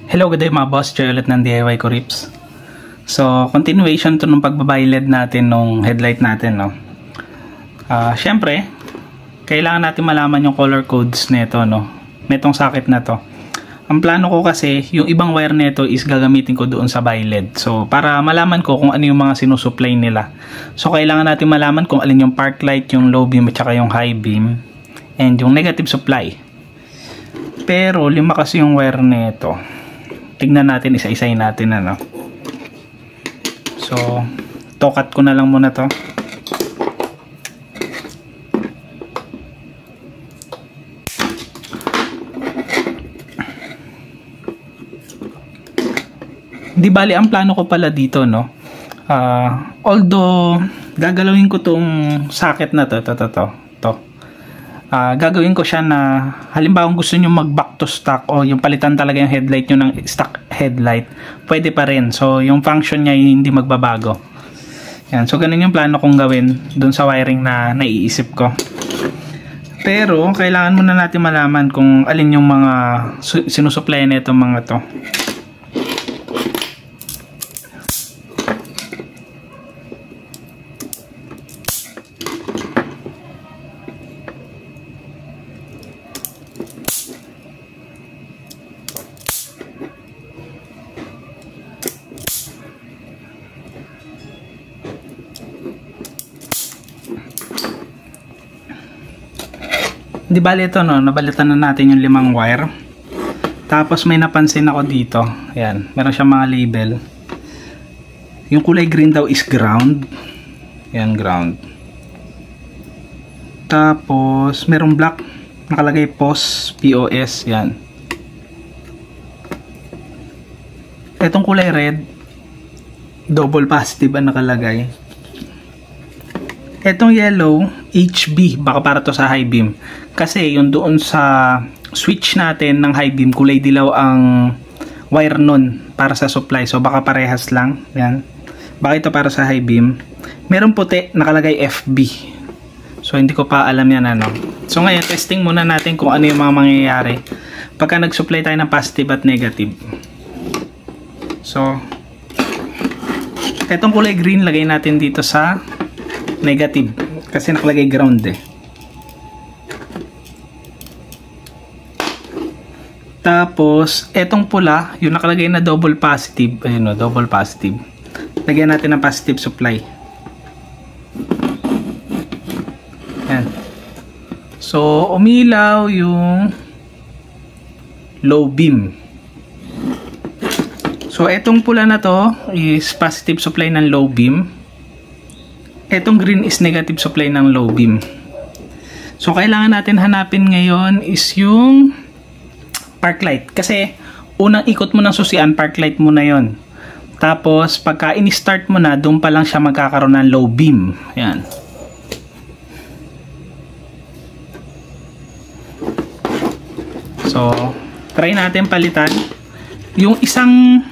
Hello, good day mga boss. Joy ulit ng DIY ko Rips. So, continuation to nung pagbabayad natin nung headlight natin, no? Syempre, kailangan natin malaman yung color codes nito, no? Netong socket na to. Ang plano ko kasi, yung ibang wire nito is gagamitin ko doon sa BiLed. So, para malaman ko kung ano yung mga sinusupply nila. So, kailangan natin malaman kung alin yung park light, yung low beam at saka yung high beam, and yung negative supply. Pero, lima kasi yung wire nito. Tignan natin, isa-isayin natin, ano. So, tokat ko na lang muna to. Di bali, ang plano ko pala dito, no. Although, gagalawin ko tong socket na to. Gagawin ko siya na halimbawa gusto nyo mag back to stock o yung palitan talaga yung headlight nyo ng stock headlight, pwede pa rin. So yung function niya hindi magbabago. Yan. So ganun yung plano kong gawin dun sa wiring na naiisip ko. Pero kailangan muna natin malaman kung alin yung mga sinusupply na itong mga to. Di bali ito, no, nabalitan na natin yung 5 wire. Tapos may napansin ako dito. Ayan, meron siyang mga label. Yung kulay green daw is ground. Ayan, ground. Tapos merong black nakalagay POS, POS. Yan. Etong kulay red, double positive ang nakalagay. Etong yellow, HB, baka para to sa high beam. Kasi yung doon sa switch natin ng high beam, kulay dilaw ang wire nun para sa supply. So baka parehas lang. Yan. Baka ito para sa high beam. Meron puti, nakalagay FB. So hindi ko pa alam yan, ano. So ngayon, testing muna natin kung ano yung mga mangyayari pagka nag-supply tayo ng positive at negative. So, etong kulay green, lagay natin dito sa negative kasi nakalagay ground eh. Tapos etong pula, yung nakalagay na double positive, ayun o, double positive. Lagyan natin ng positive supply. Yan. So umilaw yung low beam. So etong pula na to is positive supply ng low beam. Etong green is negative supply ng low beam. So kailangan natin hanapin ngayon is yung park light. Kasi unang ikot mo ng susian, park light mo na yon. Tapos pagka in-start mo na, doon pa lang siya magkakaroon ng low beam. Yan. So try natin palitan. Yung isang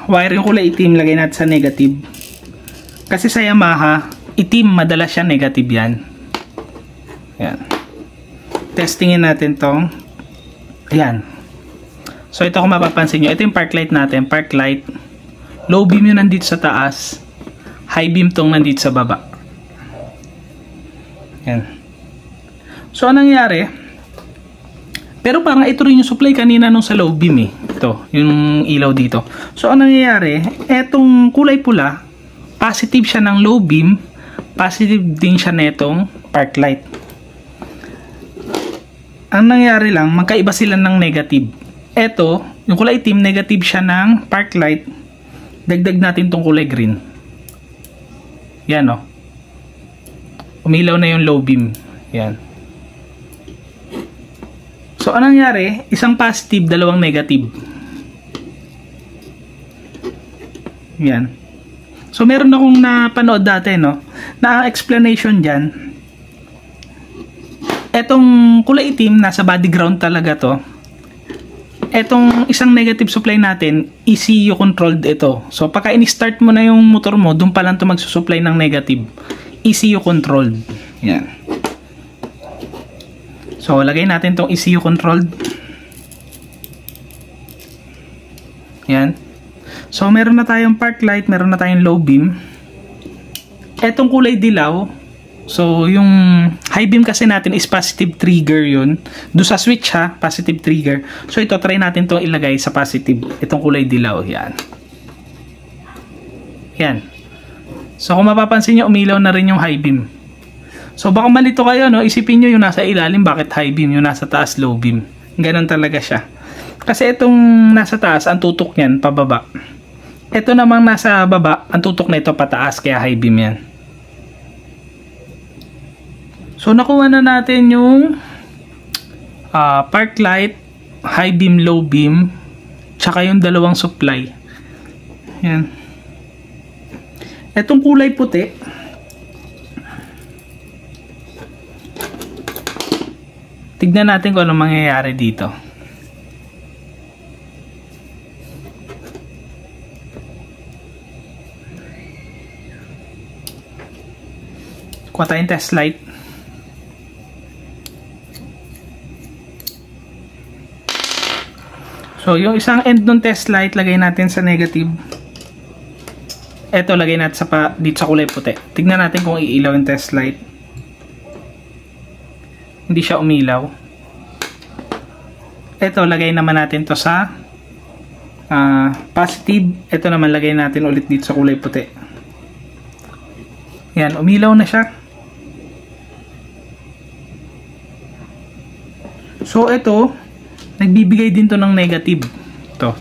wire yung kulay itim, lagay natin sa negative. Kasi sa Yamaha, itim, madalas siya negative yan. Yan. Testingin natin tong. Ayan. So ito kung mapapansin nyo, ito yung park light natin. Park light. Low beam yun nandito sa taas. High beam tong nandito sa baba. Yan. So anong nangyari? Pero parang ito rin yung supply kanina nung sa low beam eh. Ito, yung ilaw dito. So anong nangyari? Etong kulay pula, positive siya ng low beam, positive din siya netong park light. Ang nangyari lang, magkaiba sila ng negative. Eto, yung kulay itim, negative siya ng park light. Dagdag natin tong kulay green. Yan o. Umilaw na yung low beam. Yan. So, anong nangyari? Isang positive, dalawang negative. Yan. So, meron akong napanood dati, no? Na ang explanation dyan, etong kulay itim, nasa body ground talaga to. Etong isang negative supply natin, ECU controlled ito. So, pagka in-start mo na yung motor mo, doon pa lang ito magsusupply ng negative. ECU controlled. Yan. So, lagay natin tong ECU controlled. Yan. So, meron na tayong park light, meron na tayong low beam. Etong kulay dilaw, so yung high beam kasi natin is positive trigger yun. Doon sa switch ha, positive trigger. So, ito, try natin itong ilagay sa positive. Itong kulay dilaw, yan. Yan. So, kung mapapansin nyo, umilaw na rin yung high beam. So, baka malito kayo, no? Isipin nyo yung nasa ilalim, bakit high beam, yung nasa taas, low beam. Ganon talaga siya. Kasi itong nasa taas, ang tutok niyan, pababa. Ito namang nasa baba, ang tutok na ito pataas, kaya high beam yan. So, nakuha na natin yung park light, high beam, low beam, tsaka yung dalawang supply. Yan. Itong kulay puti, tignan natin kung anong mangyayari dito. Kuha tayong test light. So, yung isang end ng test light, lagay natin sa negative. Ito, lagay natin dito sa kulay puti. Tignan natin kung iilaw yung test light. Hindi siya umilaw. Ito, lagay naman natin to sa positive. Ito naman, lagay natin ulit dito sa kulay puti. Yan, umilaw na siya. So, ito, nagbibigay din to ng negative. To.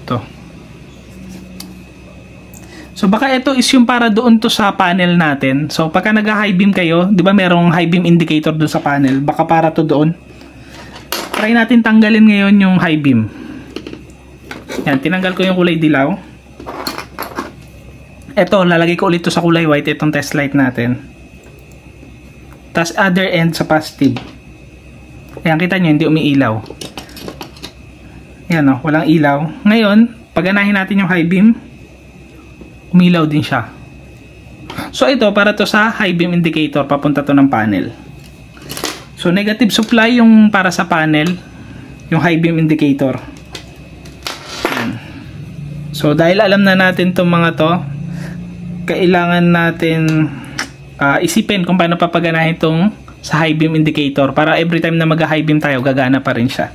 So, baka ito is yung para doon to sa panel natin. So, pagka nag-high beam kayo, di ba merong high beam indicator doon sa panel? Baka para to doon. Try natin tanggalin ngayon yung high beam. Yan, tinanggal ko yung kulay dilaw. Ito, lalagay ko ulit to sa kulay white, itong test light natin. Tapos, other end sa positive. Yan, kita nyo, hindi umiilaw. Yan o, walang ilaw. Ngayon, paganahin natin yung high beam, umilaw din siya. So, ito, para to sa high beam indicator, papunta to ng panel. So, negative supply yung para sa panel, yung high beam indicator. Yan. So, dahil alam na natin itong mga to, kailangan natin isipin kung paano papaganahin itong sa high beam indicator para every time na mag-high beam tayo, gagana pa rin siya.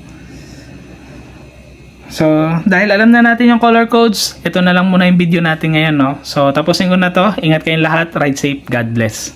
So, dahil alam na natin yung color codes, ito na lang muna yung video natin ngayon, no? So, tapusin ko na to. Ingat kayong lahat. Ride safe. God bless.